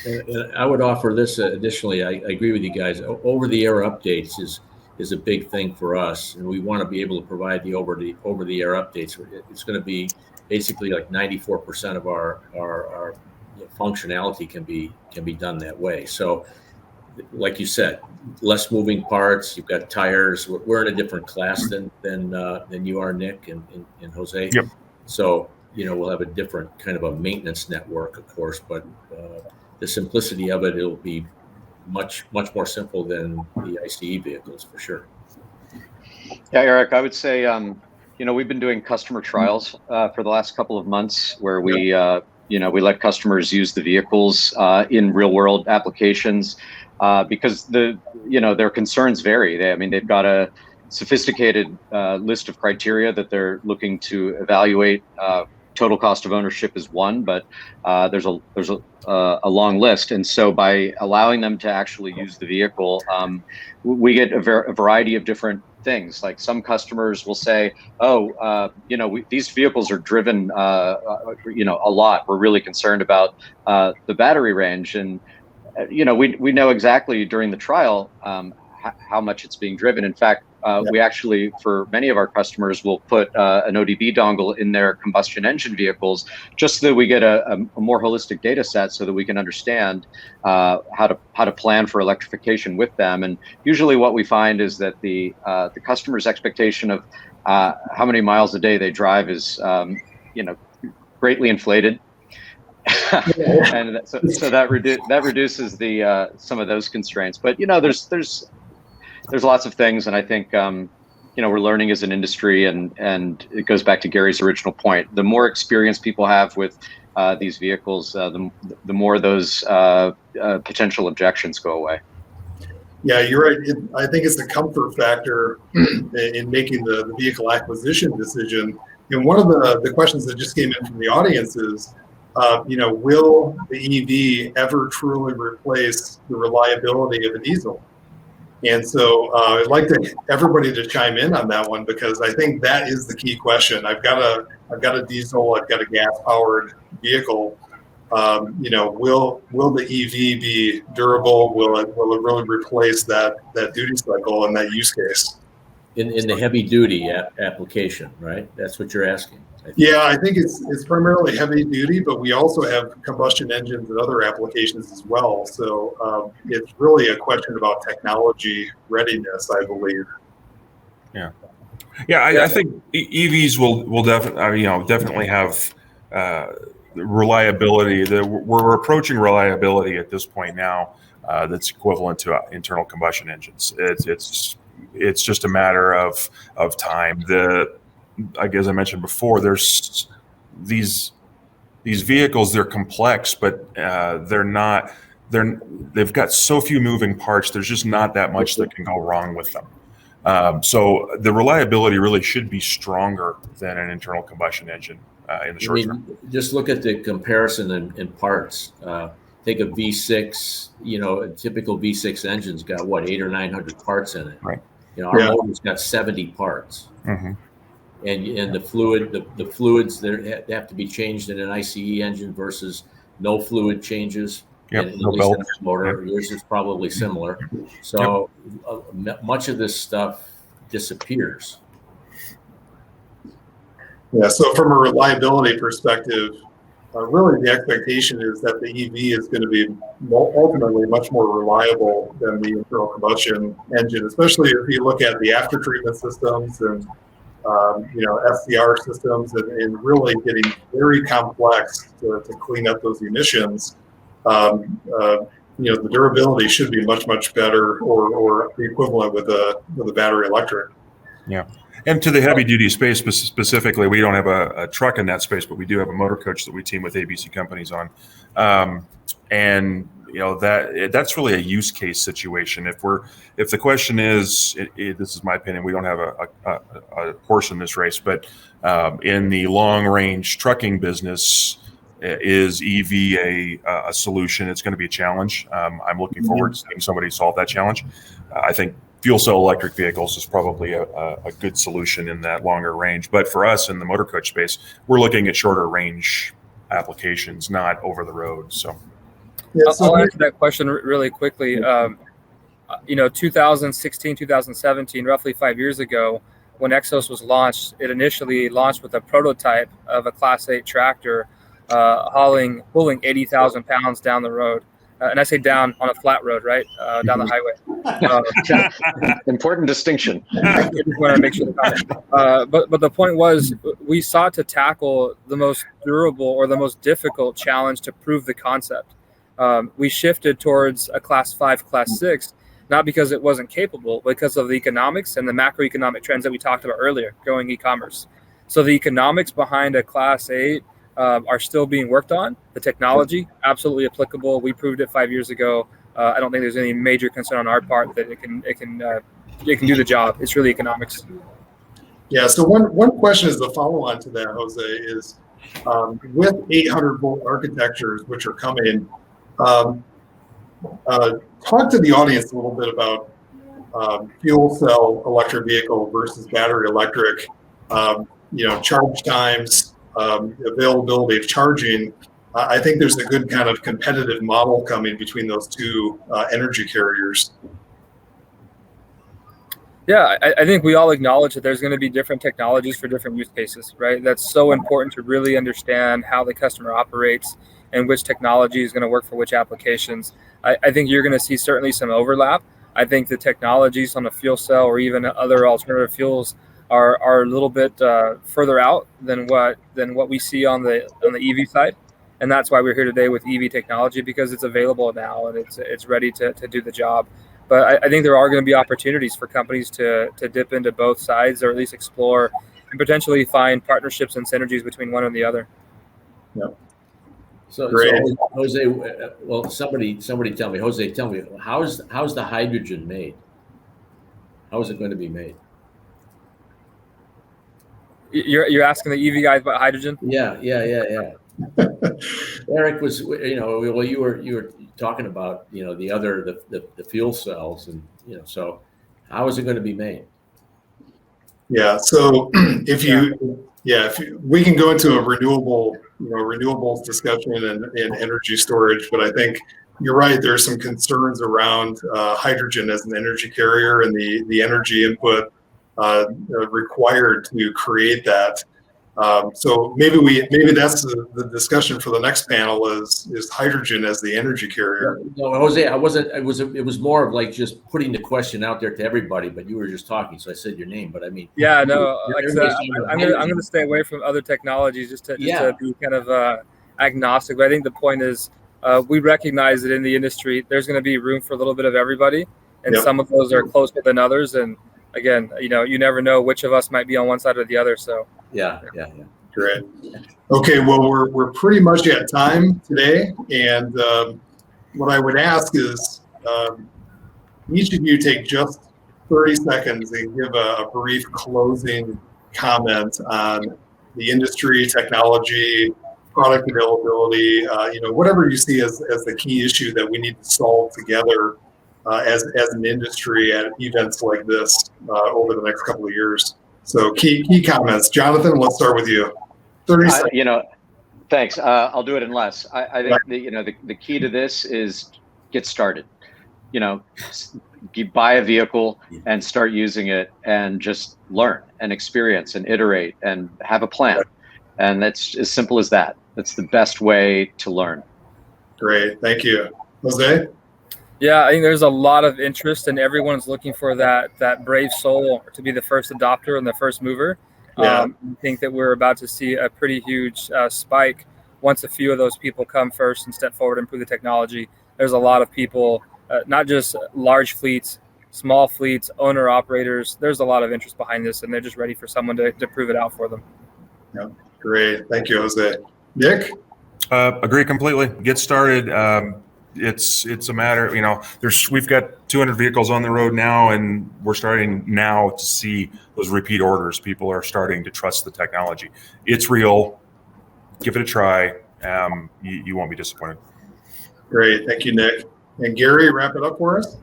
And I would offer this additionally. I agree with you guys. Over-the-air updates is a big thing for us, and we want to be able to provide the over-the-air updates. It's going to be basically like 94% of our functionality can be done that way. So, like you said, less moving parts. You've got tires. We're in a different class than you are, Nick and Jose. Yep. So we'll have a different kind of a maintenance network, of course, but the simplicity of it'll be much more simple than the ICE vehicles for sure. Yeah, Eric, I would say we've been doing customer trials for the last couple of months where we let customers use the vehicles in real world applications. Because their concerns vary. They've got a sophisticated list of criteria that they're looking to evaluate. Total cost of ownership is one, but there's a long list. And so by allowing them to actually use the vehicle, we get a variety of different things. Like some customers will say, these vehicles are driven a lot. We're really concerned about the battery range. And we know exactly during the trial how much it's being driven. In fact, we actually, for many of our customers, will put an ODB dongle in their combustion engine vehicles just so that we get a more holistic data set, so that we can understand how to plan for electrification with them. And usually, what we find is that the customer's expectation of how many miles a day they drive is greatly inflated. And so that reduces the some of those constraints. But there's lots of things, and I think we're learning as an industry, and it goes back to Gary's original point. The more experience people have with these vehicles, the more those potential objections go away. Yeah, you're right. I think it's the comfort factor in making the vehicle acquisition decision. And one of the questions that just came in from the audience is, will the EV ever truly replace the reliability of a diesel? And so I'd like everybody to chime in on that one, because I think that is the key question. I've got a diesel, I've got a gas powered vehicle. Will the EV be durable? Will it really replace that duty cycle and that use case? In the heavy duty application, right? That's what you're asking. Yeah, I think it's primarily heavy duty, but we also have combustion engines and other applications as well. So it's really a question about technology readiness, I believe. Yeah, I think EVs will definitely have reliability. We're approaching reliability at this point now that's equivalent to internal combustion engines. It's just a matter of time. Like as I mentioned before, there's these vehicles. They're complex, but they've got so few moving parts. There's just not that much that can go wrong with them. So the reliability really should be stronger than an internal combustion engine in the short term. Just look at the comparison in parts. Take a V6. A typical V6 engine's got 800 or 900 parts in it. Right. Our motor's got 70 parts. Mm-hmm. And the fluids they have to be changed in an ICE engine versus no fluid changes. Yep, at no least belt. in this motor. Yours is probably similar. So much of this stuff disappears. Yeah, so from a reliability perspective, really the expectation is that the EV is going to be ultimately much more reliable than the internal combustion engine, especially if you look at the after treatment systems and SCR systems and really getting very complex to clean up those emissions. The durability should be much better or the equivalent with a battery electric. Yeah. And to the heavy duty space specifically, we don't have a truck in that space, but we do have a motor coach that we team with ABC companies on. That's really a use case situation. If the question is, this is my opinion, we don't have a horse in this race, but in the long range trucking business, is EV a solution? It's going to be a challenge. I'm looking forward to seeing somebody solve that challenge. I think fuel cell electric vehicles is probably a good solution in that longer range. But for us in the motor coach space, we're looking at shorter range applications, not over the road. So I'll answer that question really quickly. 2016, 2017, roughly 5 years ago, when Exos was launched, it initially launched with a prototype of a Class 8 tractor pulling 80,000 pounds down the road. And I say down on a flat road, right? Down the highway. Important distinction. I just want to make sure but the point was, we sought to tackle the most durable or the most difficult challenge to prove the concept. We shifted towards a Class 5, Class 6, not because it wasn't capable, but because of the economics and the macroeconomic trends that we talked about earlier, growing e-commerce. So the economics behind a Class 8 are still being worked on. The technology, absolutely applicable. We proved it 5 years ago. I don't think there's any major concern on our part that it can do the job. It's really economics. Yeah. So one question is the follow-on to that, Jose, is with 800-volt architectures which are coming. Talk to the audience a little bit about fuel cell electric vehicle versus battery electric. Charge times. Availability of charging. I think there's a good kind of competitive model coming between those two energy carriers. Yeah, I think we all acknowledge that there's going to be different technologies for different use cases, right? That's so important to really understand how the customer operates and which technology is going to work for which applications. I think you're going to see certainly some overlap. I think the technologies on the fuel cell or even other alternative fuels are a little bit further out than what we see on the EV side, and that's why we're here today with EV technology, because it's available now and it's ready to do the job. But I think there are going to be opportunities for companies to dip into both sides, or at least explore and potentially find partnerships and synergies between one and the other. Yep. So Jose, well, somebody tell me, Jose, tell me, how's the hydrogen made? How is it going to be made? You're asking the EV guys about hydrogen? Yeah. Eric was, you were talking about, the fuel cells, and So how is it going to be made? Yeah. So if we can go into a renewables discussion and energy storage, but I think you're right. There's some concerns around hydrogen as an energy carrier and the energy input required to create that. So maybe that's the discussion for the next panel is hydrogen as the energy carrier. No, Jose, I wasn't. It was more of like just putting the question out there to everybody. But you were just talking, so I said your name. But I mean, yeah, no, like I said, I'm gonna stay away from other technologies just to be kind of agnostic. But I think the point is we recognize that in the industry there's going to be room for a little bit of everybody, and some of those are closer than others. And again, you never know which of us might be on one side or the other. So. Yeah. Great. Okay, well, we're pretty much at time today, and what I would ask is each of you take just 30 seconds and give a brief closing comment on the industry, technology, product availability, whatever you see as the key issue that we need to solve together as an industry at events like this over the next couple of years. So key comments. Jonathan, let's start with you. 30 seconds. Thanks. I'll do it in less. I think the key to this is get started. Buy a vehicle and start using it and just learn and experience and iterate and have a plan. And that's as simple as that. That's the best way to learn. Great. Thank you. Jose? Yeah, I think there's a lot of interest, and everyone's looking for that brave soul to be the first adopter and the first mover. I think that we're about to see a pretty huge spike once a few of those people come first and step forward and prove the technology. There's a lot of people, not just large fleets, small fleets, owner-operators. There's a lot of interest behind this, and they're just ready for someone to prove it out for them. Yeah, great. Thank you, Jose. Nick? Agree completely. Get started. It's a matter, we've got 200 vehicles on the road now, and we're starting now to see those repeat orders. People are starting to trust the technology. It's real. Give it a try. You won't be disappointed. Great. Thank you, Nick. And Gary, wrap it up for us.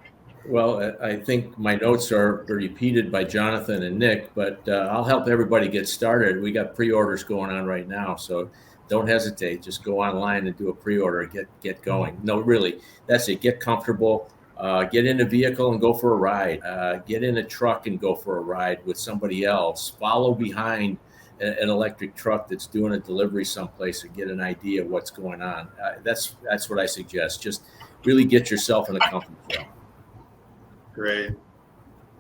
Well, I think my notes are repeated by Jonathan and Nick, but I'll help everybody get started. We got pre-orders going on right now, so don't hesitate. Just go online and do a pre-order. Get going. No, really, that's it. Get comfortable. Get in a vehicle and go for a ride. Get in a truck and go for a ride with somebody else. Follow behind an electric truck that's doing a delivery someplace and get an idea of what's going on. That's what I suggest. Just really get yourself in a comfort zone. Great.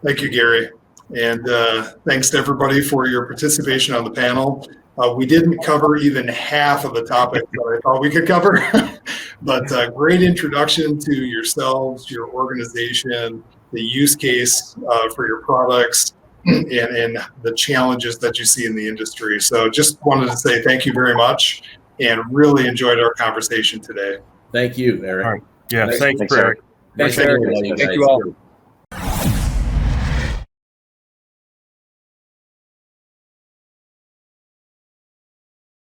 Thank you, Gary. And thanks to everybody for your participation on the panel. We didn't cover even half of the topics that I thought we could cover, but great introduction to yourselves, your organization, the use case for your products, and the challenges that you see in the industry. So just wanted to say thank you very much and really enjoyed our conversation today. Thank you, Eric. All right. Yeah, thanks, Eric. Thanks, Eric. Thank you all.